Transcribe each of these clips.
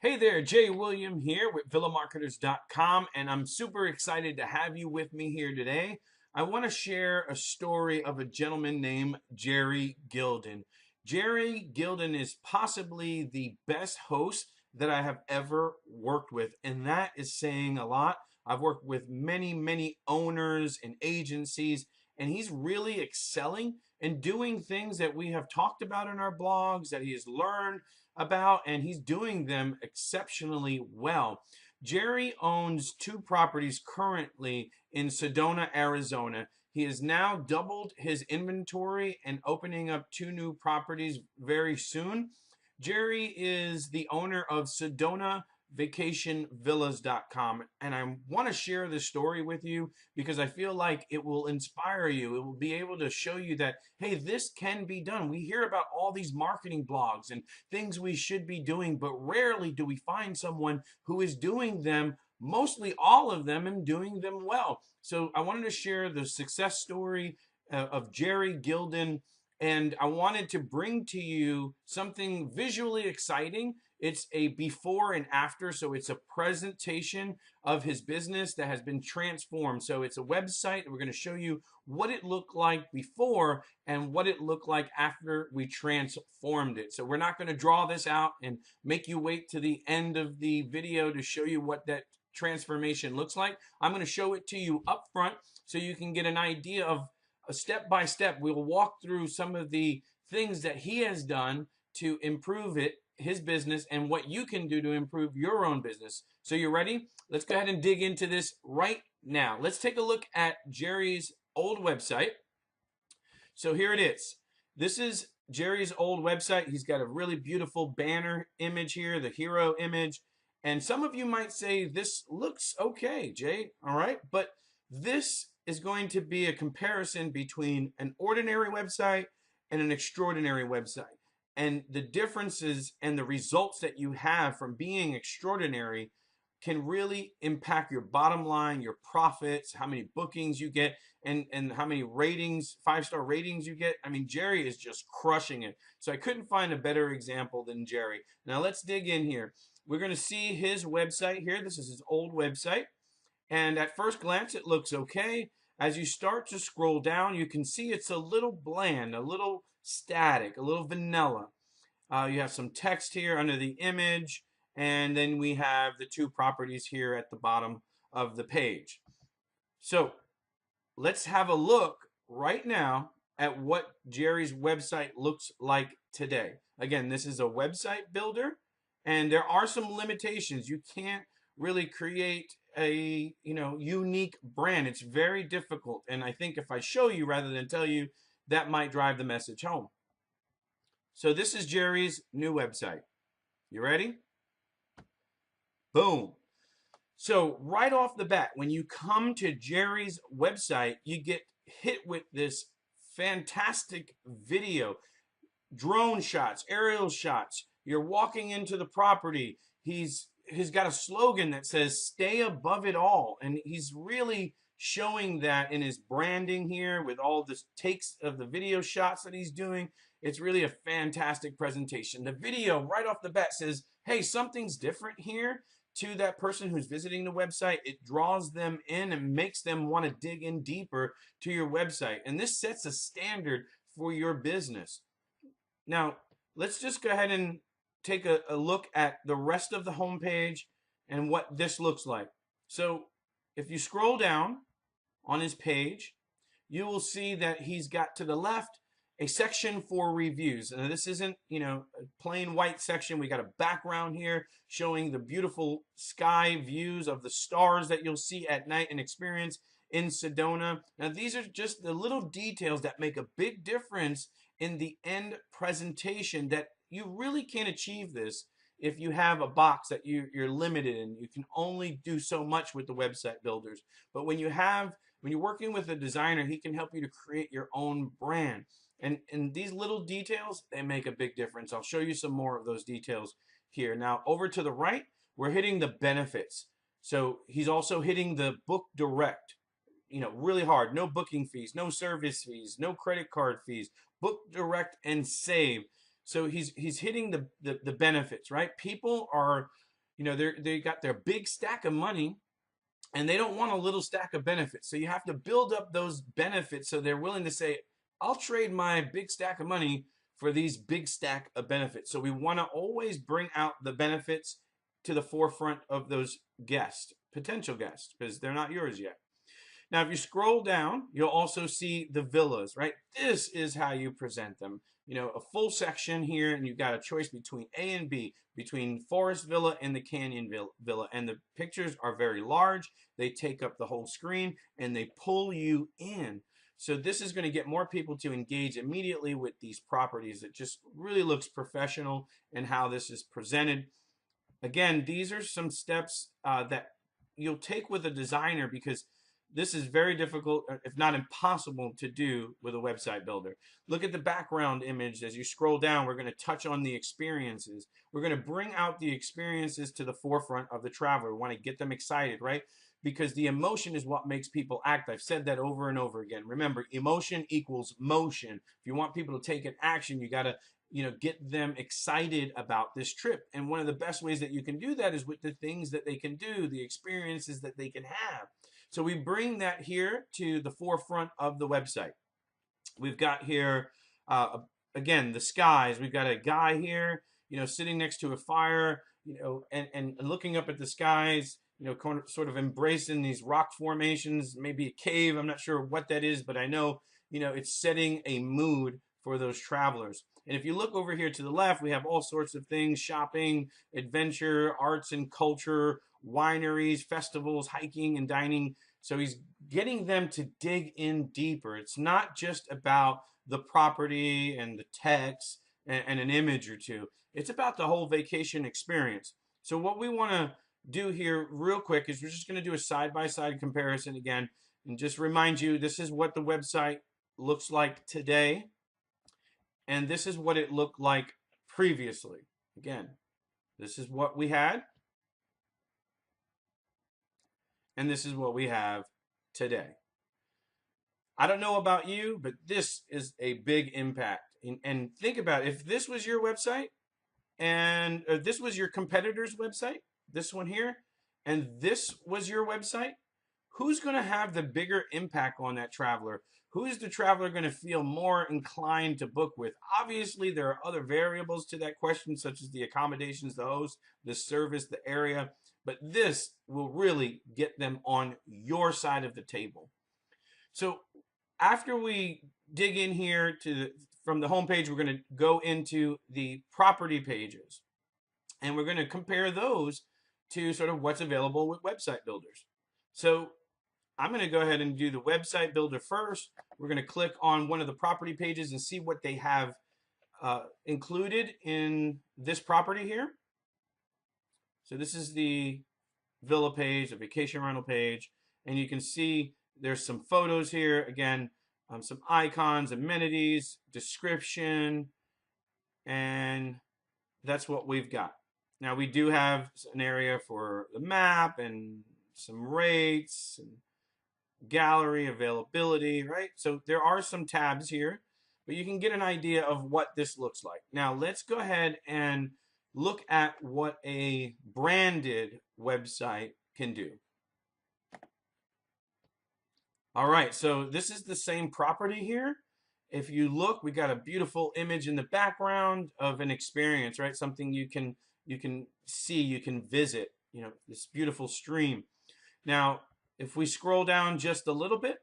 Hey there, Jay William here with villamarketers.com, and I'm super excited to have you with me here today. I want to share a story of a gentleman named Jerry Gilden. Jerry Gilden is possibly the best host that I have ever worked with, and that is saying a lot. I've worked with many owners and agencies, and he's really excelling and doing things that we have talked about in our blogs, that he has learned about, and he's doing them exceptionally well. Jerry owns two properties currently in Sedona, Arizona. He has now doubled his inventory and opening up two new properties very soon. Jerry is the owner of Sedona vacationvillas.com, and I want to share this story with you because I feel like it will inspire you. It will be able to show you that, hey, this can be done. We hear about all these marketing blogs and things we should be doing, but rarely do we find someone who is doing them, mostly all of them, and doing them well. So I wanted to share the success story of Jerry Gilden, and I wanted to bring to you something visually exciting. It's a before and after, so it's a presentation of his business that has been transformed. So it's a website, and we're going to show you what it looked like before and what it looked like after we transformed it. So we're not going to draw this out and make you wait to the end of the video to show you what that transformation looks like. I'm going to show it to you up front so you can get an idea of a step by step. We'll walk through some of the things that he has done to improve his business, and what you can do to improve your own business. So you ready? Let's go ahead and dig into this right now. Let's take a look at Jerry's old website. So here it is. This is Jerry's old website. He's got a really beautiful banner image here, the hero image. And some of you might say, this looks okay, Jay. All right. But this is going to be a comparison between an ordinary website and an extraordinary website. And the differences and the results that you have from being extraordinary can really impact your bottom line, your profits, how many bookings you get, and how many ratings, 5-star ratings you get. I mean, Jerry is just crushing it. So I couldn't find a better example than Jerry. Now let's dig in here. We're going to see his website here. This is his old website. And at first glance, it looks okay. As you start to scroll down, you can see it's a little bland, a little static, a little vanilla. You have some text here under the image, and then we have the two properties here at the bottom of the page. So let's have a look right now at what Jerry's website looks like today. Again, this is a website builder, and there are some limitations. You can't really create a unique brand. It's very difficult, and I think if I show you rather than tell you, that might drive the message home. So this is Jerry's new website. You ready? Boom. So right off the bat, when you come to Jerry's website, you get hit with this fantastic video, drone shots, aerial shots. You're walking into the property. He's got a slogan that says, "Stay above it all." And he's really showing that in his branding here with all the takes of the video shots that he's doing. It's really a fantastic presentation. The video right off the bat says, hey, something's different here. To that person who's visiting the website, it draws them in and makes them want to dig in deeper to your website. And this sets a standard for your business. Now, let's just go ahead and take a look at the rest of the homepage and what this looks like. So if you scroll down on his page, you will see that he's got to the left a section for reviews. And this isn't, a plain white section. We got a background here showing the beautiful sky views of the stars that you'll see at night and experience in Sedona. Now, these are just the little details that make a big difference in the end presentation, that you really can't achieve this if you have a box that you're limited in. You can only do so much with the website builders. But when you're working with a designer, he can help you to create your own brand. And these little details, they make a big difference. I'll show you some more of those details here. Now, over to the right, we're hitting the benefits. So he's also hitting the book direct, really hard. No booking fees, no service fees, no credit card fees. Book direct and save. So he's hitting the benefits, right? People are They got their big stack of money, and they don't want a little stack of benefits. So you have to build up those benefits so they're willing to say, I'll trade my big stack of money for these big stack of benefits. So we want to always bring out the benefits to the forefront of those guests, potential guests, because they're not yours yet. Now, if you scroll down, you'll also see the villas, right? This is how you present them. A full section here, and you've got a choice between A and B, between Forest Villa and the Canyon Villa. And the pictures are very large. They take up the whole screen, and they pull you in. So this is going to get more people to engage immediately with these properties. It just really looks professional in how this is presented. Again, these are some steps that you'll take with a designer, because this is very difficult, if not impossible, to do with a website builder. Look at the background image. As you scroll down, we're going to touch on the experiences. We're going to bring out the experiences to the forefront of the traveler. We want to get them excited, right? Because the emotion is what makes people act. I've said that over and over again. Remember, emotion equals motion. If you want people to take an action, you got to get them excited about this trip. And one of the best ways that you can do that is with the things that they can do, the experiences that they can have. So we bring that here to the forefront of the website. We've got here, again, the skies. We've got a guy here, sitting next to a fire, and looking up at the skies, sort of embracing these rock formations, maybe a cave. I'm not sure what that is, but I know, it's setting a mood for those travelers. And if you look over here to the left, we have all sorts of things: shopping, adventure, arts and culture, wineries, festivals, hiking and dining. So he's getting them to dig in deeper. It's not just about the property and the text and an image or two. It's about the whole vacation experience. So what we want to do here real quick is we're just going to do a side-by-side comparison again, and just remind you, this is what the website looks like today, and this is what it looked like previously. Again, this is what we had, and this is what we have today. I don't know about you, but this is a big impact. And think about it. If this was your website, and this was your competitor's website, this one here, and this was your website, who's going to have the bigger impact on that traveler? Who is the traveler going to feel more inclined to book with? Obviously, there are other variables to that question, such as the accommodations, the host, the service, the area, but this will really get them on your side of the table. So after we dig in here from the home page, we're going to go into the property pages, and we're going to compare those to sort of what's available with website builders. So I'm going to go ahead and do the website builder first. We're going to click on one of the property pages and see what they have included in this property here. So this is the villa page, the vacation rental page, and you can see there's some photos here. Again, some icons, amenities, description, and that's what we've got. Now we do have an area for the map and some rates and gallery availability, right? So there are some tabs here, but you can get an idea of what this looks like. Now let's go ahead and look at what a branded website can do. All right, so this is the same property here. If you look, we got a beautiful image in the background of an experience, right? Something you can see, you can visit, this beautiful stream. Now, if we scroll down just a little bit,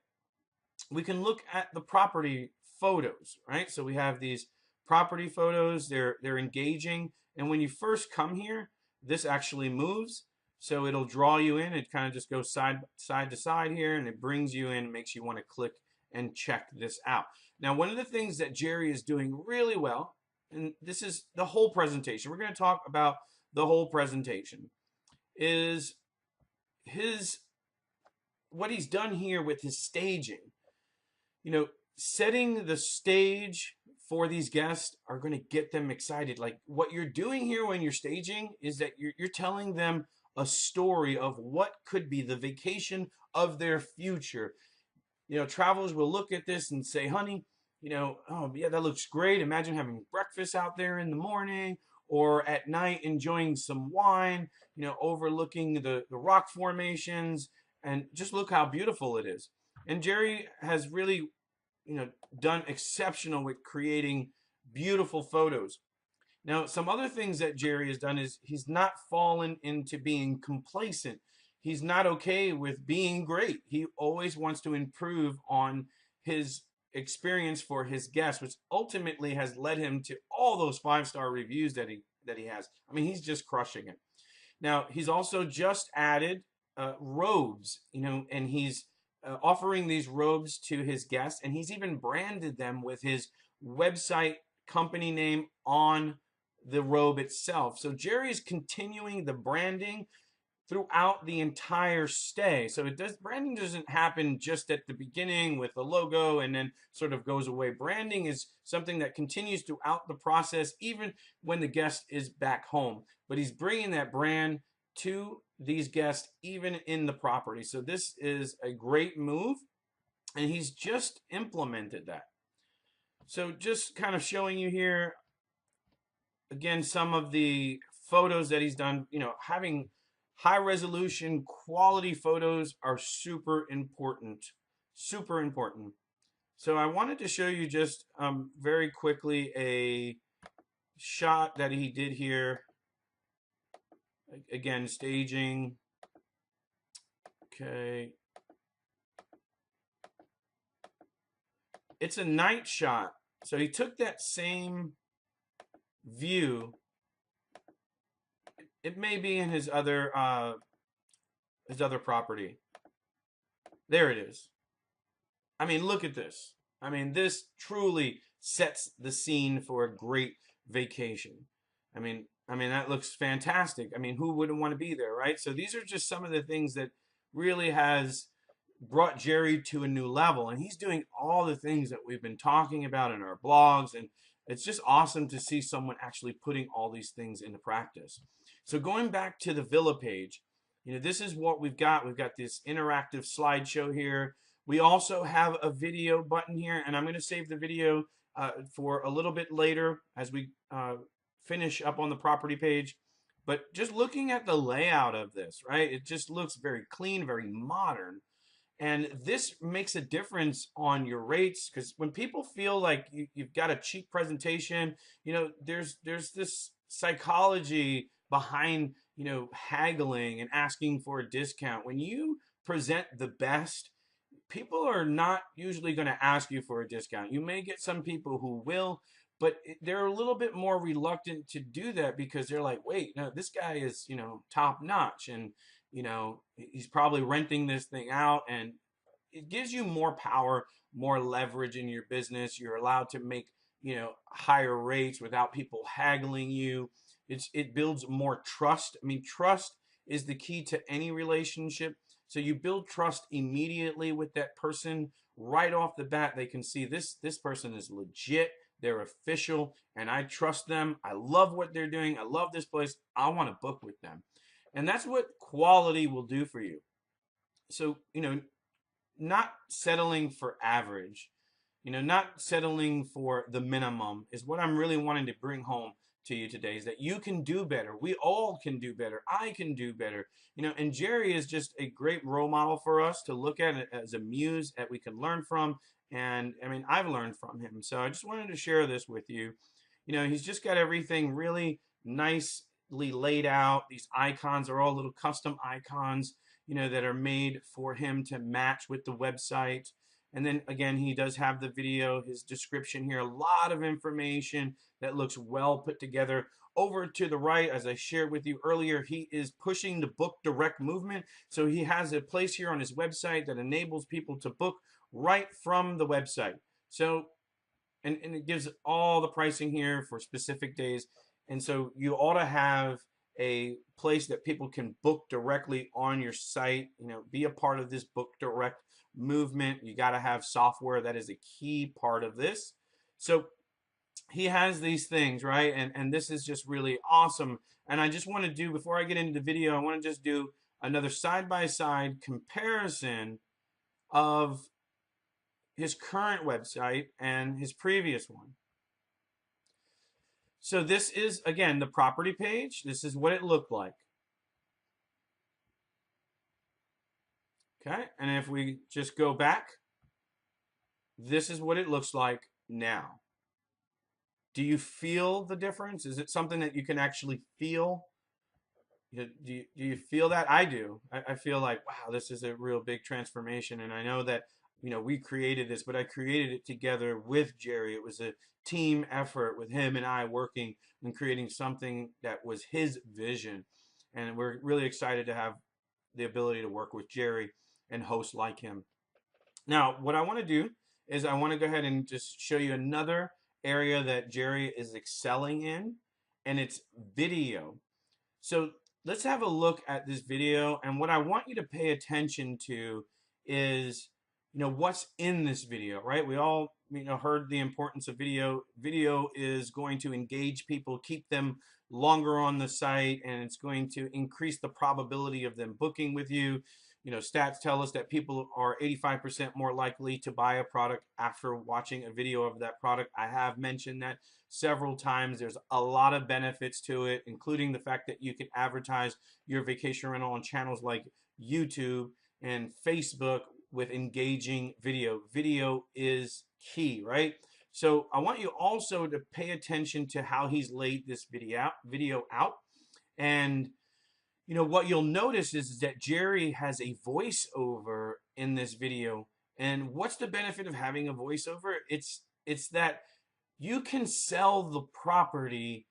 we can look at the property photos, right? So we have these property photos, they're engaging. And when you first come here, this actually moves. So it'll draw you in. It kind of just goes side to side here, and it brings you in, makes you want to click and check this out. Now, one of the things that Jerry is doing really well, and this is the whole presentation, we're going to talk about the whole presentation, is what he's done here with his staging. Setting the stage for these guests are going to get them excited. Like, what you're doing here when you're staging is that you're telling them a story of what could be the vacation of their future. Travelers will look at this and say, honey, oh yeah, that looks great. Imagine having breakfast out there in the morning, or at night enjoying some wine, overlooking the rock formations, and just look how beautiful it is. And Jerry has really, done exceptional with creating beautiful photos. Now, some other things that Jerry has done is he's not fallen into being complacent. He's not okay with being great. He always wants to improve on his experience for his guests, which ultimately has led him to all those 5-star reviews that he has. I mean, he's just crushing it. Now, he's also just added robes, and he's offering these robes to his guests, and he's even branded them with his website company name on the robe itself. So Jerry is continuing the branding throughout the entire stay. So branding doesn't happen just at the beginning with the logo and then sort of goes away. Branding is something that continues throughout the process, even when the guest is back home. But he's bringing that brand to these guests even in the property. So this is a great move, and he's just implemented that. So just kind of showing you here again some of the photos that he's done. Having high resolution quality photos are super important, super important. So I wanted to show you just very quickly a shot that he did here. Again, staging. Okay, it's a night shot, so he took that same view. It may be in his other property. There it is. I mean, look at this. I mean, this truly sets the scene for a great vacation. I mean that looks fantastic. I mean, who wouldn't want to be there, right? So these are just some of the things that really has brought Jerry to a new level, and he's doing all the things that we've been talking about in our blogs, and it's just awesome to see someone actually putting all these things into practice. So going back to the Villa page, this is what we've got. We've got this interactive slideshow here. We also have a video button here, and I'm going to save the video for a little bit later as we finish up on the property page. But just looking at the layout of this, right? It just looks very clean, very modern. And this makes a difference on your rates, because when people feel like you've got a cheap presentation, there's this psychology behind, haggling and asking for a discount. When you present the best, people are not usually going to ask you for a discount. You may get some people who will, but they're a little bit more reluctant to do that because they're like, wait, no, this guy is, top notch, and, he's probably renting this thing out, and it gives you more power, more leverage in your business. You're allowed to make, higher rates without people haggling you. It builds more trust. I mean, trust is the key to any relationship. So you build trust immediately with that person right off the bat. They can see this person is legit. They're official, and I trust them. I love what they're doing. I love this place. I want to book with them. And that's what quality will do for you. So, not settling for average, not settling for the minimum is what I'm really wanting to bring home to you today, is that you can do better. We all can do better. I can do better. And Jerry is just a great role model for us to look at it as a muse that we can learn from. And I mean, I've learned from him. So I just wanted to share this with you. He's just got everything really nicely laid out. These icons are all little custom icons, that are made for him to match with the website. And then again, he does have the video, his description here, a lot of information that looks well put together. Over to the right, as I shared with you earlier, he is pushing the book direct movement. So he has a place here on his website that enables people to book right from the website. So, and it gives all the pricing here for specific days. And so you ought to have a place that people can book directly on your site, be a part of this book direct movement. You got to have software. That is a key part of this. So he has these things, right? And this is just really awesome. And I just want to do, before I get into the video, I want to just do another side-by-side comparison of his current website and his previous one. So this is, again, the property page. This is what it looked like. Okay, and if we just go back, this is what it looks like now. Do you feel the difference? Is it something that you can actually feel? Do you feel that? I do. I feel like, wow, this is a real big transformation. And I know that, we created this, but I created it together with Jerry. It was a team effort with him and I working and creating something that was his vision. And we're really excited to have the ability to work with Jerry and hosts like him. Now, what I want to do is I want to go ahead and just show you another area that Jerry is excelling in, and it's video. So let's have a look at this video. And what I want you to pay attention to is, what's in this video, right? We all, heard the importance of video. Video is going to engage people, keep them longer on the site, and it's going to increase the probability of them booking with you. Stats tell us that people are 85% more likely to buy a product after watching a video of that product. I have mentioned that several times. There's a lot of benefits to it, including the fact that you can advertise your vacation rental on channels like YouTube and Facebook with engaging video. Video is key, right? So I want you also to pay attention to how he's laid this video out. And what you'll notice is that Jerry has a voiceover in this video. And what's the benefit of having a voiceover? It's that you can sell the property.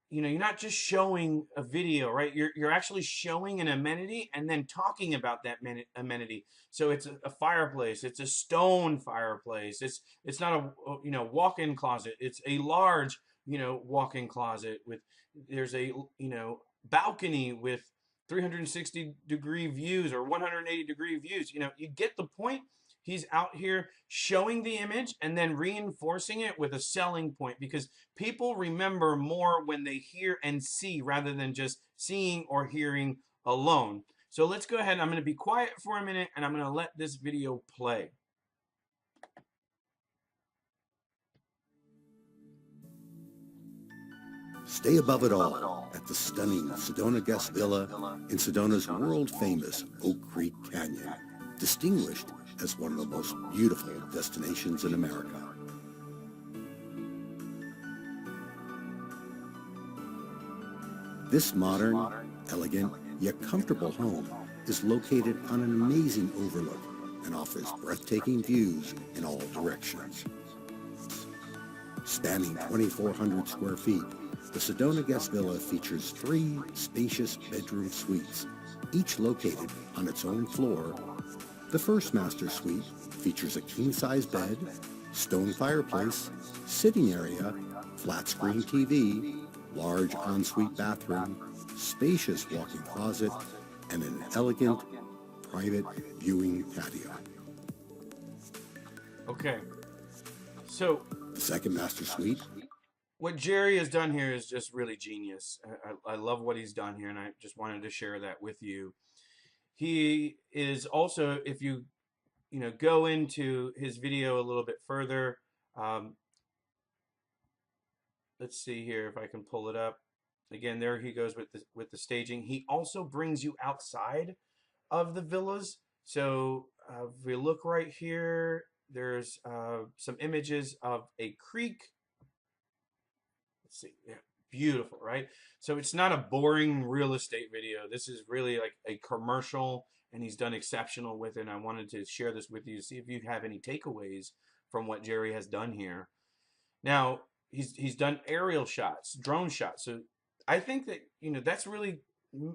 You're not just showing a video, right? You're actually showing an amenity and then talking about that amenity. So it's a fireplace. It's a stone fireplace. It's not a walk-in closet. It's a large walk-in closet with there's a balcony with 360-degree views or 180-degree views. You get the point. He's out here showing the image and then reinforcing it with a selling point, because people remember more when they hear and see rather than just seeing or hearing alone. So let's go ahead. I'm going to be quiet for a minute and I'm going to let this video play. Stay above it all at the stunning Sedona Guest Villa in Sedona's world-famous Oak Creek Canyon, distinguished as one of the most beautiful destinations in America. This modern, elegant, yet comfortable home is located on an amazing overlook and offers breathtaking views in all directions. Spanning 2,400 square feet, the Sedona Guest Villa features 3 spacious bedroom suites, each located on its own floor. The first master suite features a king-size bed, stone fireplace, sitting area, flat-screen TV, large ensuite bathroom, spacious walk-in closet, and an elegant private viewing patio. Okay, so the second master suite. What Jerry has done here is just really genius. I love what he's done here, and I just wanted to share that with you. He is also, if you go into his video a little bit further, let's see here if I can pull it up. Again, there he goes with the staging. He also brings you outside of the villas. So if we look right here, there's some images of a creek. Let's see, yeah, beautiful, right? So it's not a boring real estate video. This is really like a commercial, and he's done exceptional with it. And I wanted to share this with you to see if you have any takeaways from what Jerry has done here. Now, he's done aerial shots, drone shots. So I think that, that's really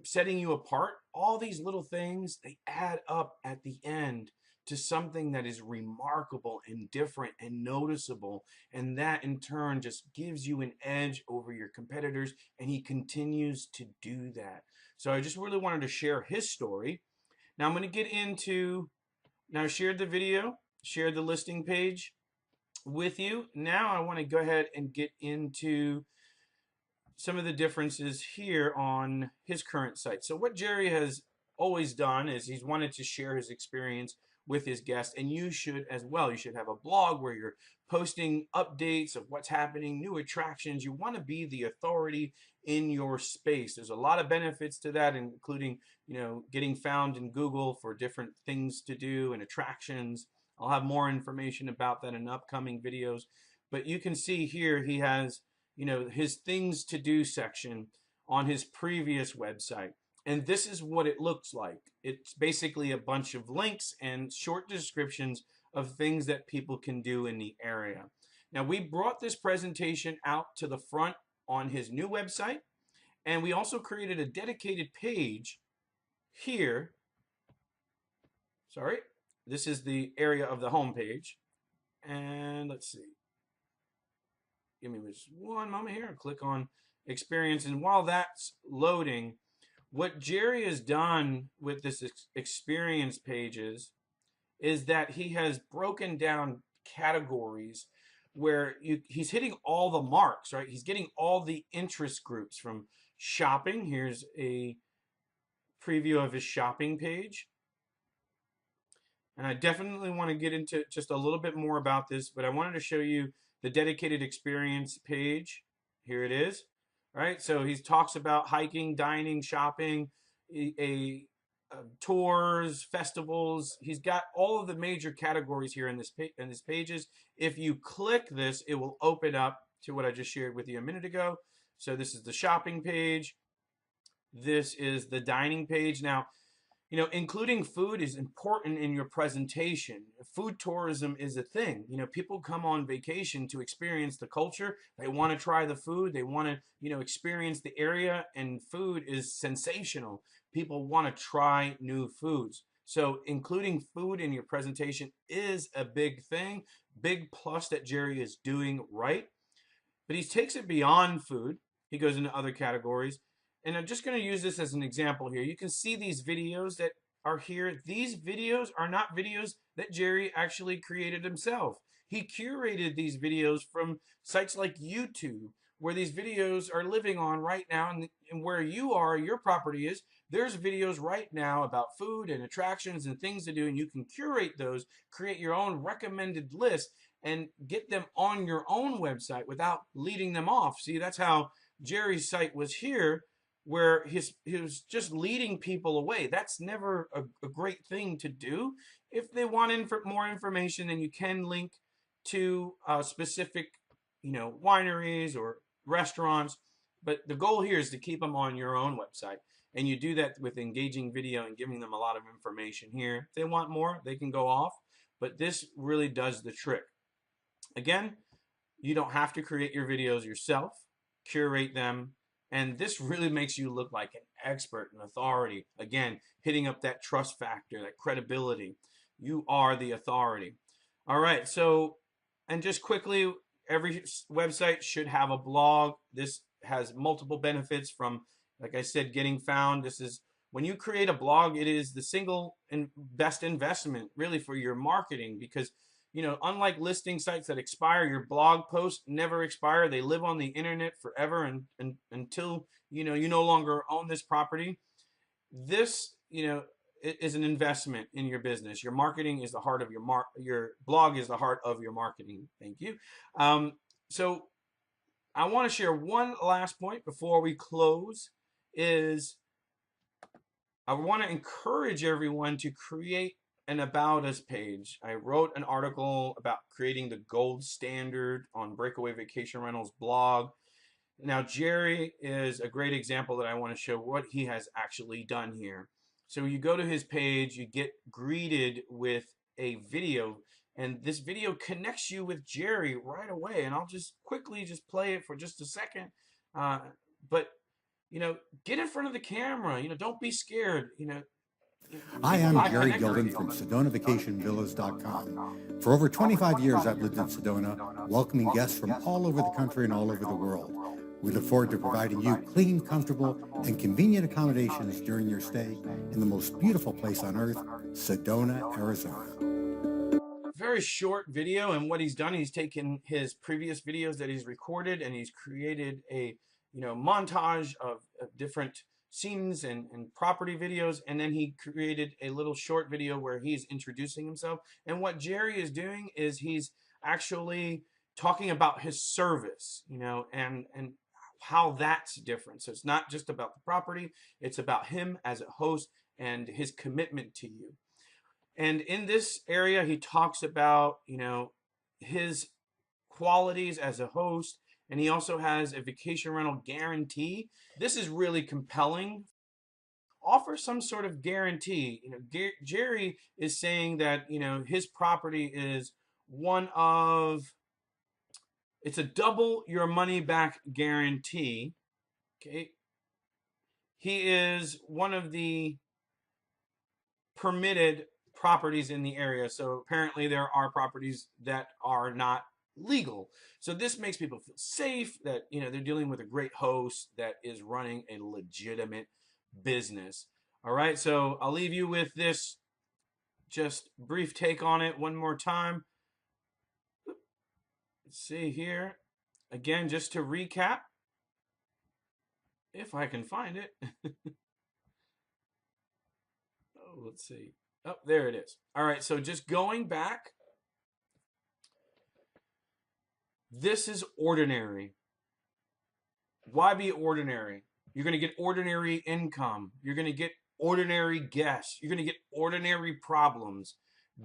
setting you apart. All these little things, they add up at the end to something that is remarkable and different and noticeable. And that in turn just gives you an edge over your competitors. And he continues to do that. So I just really wanted to share his story. Now I'm going to get into, now I shared the video, shared the listing page with you. Now I want to go ahead and get into some of the differences here on his current site. So what Jerry has always done is he's wanted to share his experience with his guests, and you should as well. You should have a blog where you're posting updates of what's happening, new attractions. You want to be the authority in your space. There's a lot of benefits to that, including, getting found in Google for different things to do and attractions. I'll have more information about that in upcoming videos. But you can see here he has, his things to do section on his previous website. And this is what it looks like. It's basically a bunch of links and short descriptions of things that people can do in the area. Now, we brought this presentation out to the front on his new website, and we also created a dedicated page here. Sorry, this is the area of the home page. And let's see. Give me just one moment here. Click on experience. And while that's loading, what Jerry has done with this experience pages is that he has broken down categories where he's hitting all the marks, right? He's getting all the interest groups from shopping. Here's a preview of his shopping page. And I definitely want to get into just a little bit more about this, but I wanted to show you the dedicated experience page. Here it is. Right, so he talks about hiking, dining, shopping, tours, festivals. He's got all of the major categories here in this pages. If you click this, it will open up to what I just shared with you a minute ago. So this is the shopping page. This is the dining page. Now, including food is important in your presentation. Food tourism is a thing. People come on vacation to experience the culture. They want to try the food. They want to, experience the area, and food is sensational. People want to try new foods. So including food in your presentation is a big thing, big plus that Jerry is doing right. But he takes it beyond food. He goes into other categories. And I'm just going to use this as an example here. You can see these videos that are here. These videos are not videos that Jerry actually created himself. He curated these videos from sites like YouTube, where these videos are living on right now, and where you are, your property is, there's videos right now about food and attractions and things to do, and you can curate those, create your own recommended list, and get them on your own website without leading them off. See, that's how Jerry's site was here, where he was just leading people away. That's never a great thing to do. If they want more information, then you can link to specific, wineries or restaurants. But the goal here is to keep them on your own website. And you do that with engaging video and giving them a lot of information here. If they want more, they can go off. But this really does the trick. Again, you don't have to create your videos yourself. Curate them. And this really makes you look like an expert, an authority. Again, hitting up that trust factor, that credibility. You are the authority. All right, so, and just quickly, every website should have a blog. This has multiple benefits from, like I said, getting found. This is, when you create a blog, it is the single and best investment really for your marketing, because unlike listing sites that expire, your blog posts never expire. They live on the internet forever and until you no longer own this property. This is an investment in your business. Your marketing is the heart of your blog is the heart of your marketing. Thank you. So I want to share one last point before we close. Is I want to encourage everyone to create an About Us page. I wrote an article about creating the gold standard on Breakaway Vacation Rentals blog. Now, Jerry is a great example that I want to show what he has actually done here. So you go to his page, you get greeted with a video, and this video connects you with Jerry right away. And I'll just quickly just play it for just a second. But get in front of the camera. Don't be scared. Hi, I'm Jerry Gilden from SedonaVacationVillas.com. For over 25 years, I've lived in Sedona, welcoming guests from all over the country and all over the world. We look forward to providing you clean, comfortable, and convenient accommodations during your stay in the most beautiful place on earth, Sedona, Arizona. Very short video, and what he's done, he's taken his previous videos that he's recorded and he's created a montage of different scenes and property videos, and then he created a little short video where he's introducing himself. And what Jerry is doing is he's actually talking about his service, and how that's different. So it's not just about the property, it's about him as a host and his commitment to you. And in this area, he talks about, his qualities as a host, and he also has a vacation rental guarantee. This is really compelling. Offer some sort of guarantee. Jerry is saying that, his property is one of, it's a double your money back guarantee. Okay. He is one of the permitted properties in the area. So apparently there are properties that are not legal. So this makes people feel safe that, they're dealing with a great host that is running a legitimate business. All right. So I'll leave you with this just brief take on it one more time. Let's see here. Again, just to recap, if I can find it. Oh, let's see. Oh, there it is. All right, so just going back, this is ordinary. Why be ordinary? You're going to get ordinary income. You're going to get ordinary guests. You're going to get ordinary problems.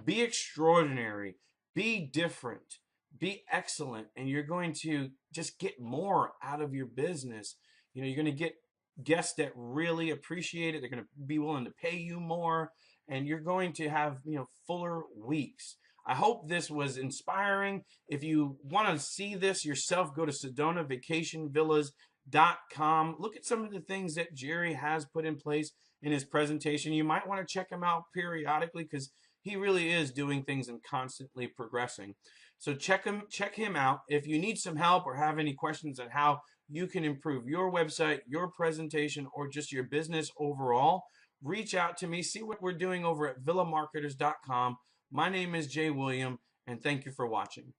Be extraordinary. Be different. Be excellent. And you're going to just get more out of your business. You're going to get guests that really appreciate it. They're going to be willing to pay you more. And you're going to have, fuller weeks. I hope this was inspiring. If you want to see this yourself, go to SedonaVacationVillas.com. Look at some of the things that Jerry has put in place in his presentation. You might want to check him out periodically because he really is doing things and constantly progressing. So check him out. If you need some help or have any questions on how you can improve your website, your presentation, or just your business overall, reach out to me. See what we're doing over at villamarketers.com. My name is Jay William, and thank you for watching.